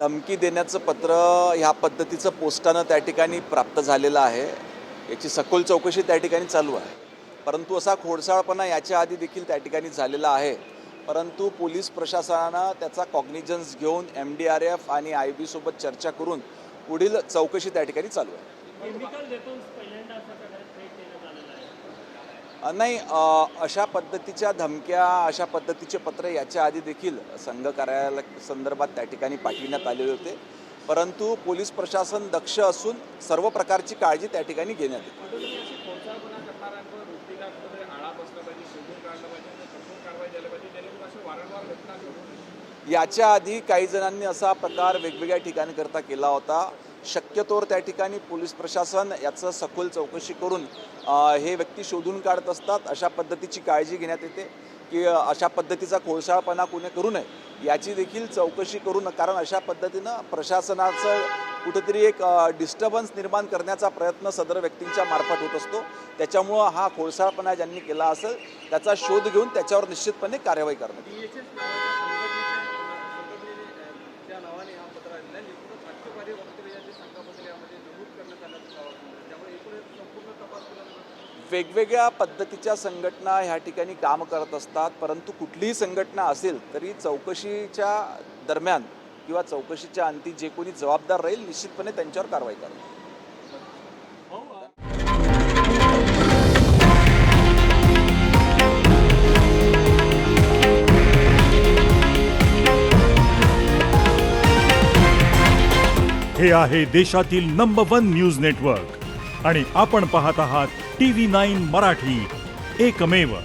धमकी देण्याचं पत्र ह्या पद्धतीचं पोस्टानं त्या ठिकाणी प्राप्त झालेलं आहे। याची सखोल चौकशी त्या ठिकाणी चालू आहे, परंतु असा खोडसाळपणा याच्या आधी देखील त्या ठिकाणी झालेला आहे। परंतु पोलीस प्रशासनानं त्याचा कॉग्निजन्स घेऊन MDRF आणि IB सोबत चर्चा करून पुढील चौकशी त्या ठिकाणी चालू आहे। नाही, अशा पद्धतीच्या धमक्या, अशा पद्धतीचे पत्र याच्या आधी देखील संघ कार्यालय संदर्भात त्या ठिकाणी पाठविण्यात आलेले होते, परंतु पोलीस प्रशासन दक्ष असून सर्व प्रकारची काळजी त्या ठिकाणी घेण्यात येते। याच्या आधी काही जणांनी असा प्रकार वेगवेगळ्या ठिकाणी करता केला होता। शक्यतोवर त्या ठिकाणी पोलीस प्रशासन याचं सखोल चौकशी करून हे व्यक्ती शोधून काढत असतात। अशा पद्धतीची काळजी घेण्यात येते की अशा पद्धतीचा खोडसाळपणा कोणी करू नये याची देखील चौकशी करून, कारण अशा पद्धतीनं प्रशासनाचं कुठेतरी एक डिस्टर्बन्स निर्माण करण्याचा प्रयत्न सदर व्यक्तींच्या मार्फत होत असतो। त्याच्यामुळं हा खोडसाळपणा ज्यांनी केला असेल त्याचा शोध घेऊन त्याच्यावर निश्चितपणे कारवाई करण्यात येईल। वेगवेगळ्या पद्धतीच्या संघटना ह्या ठिकाणी काम करत असतात, परंतु कुठलीही संघटना असेल तरी चौकशीच्या दरम्यान किंवा चौकशीच्या अंती जे कोणी जबाबदार राहील निश्चितपणे त्यांच्यावर कारवाई करेल। हे आहे देशातील नंबर 1 न्यूज नेटवर्क आणि आपण पाहत आहात TV9 मराठी, एकमेव।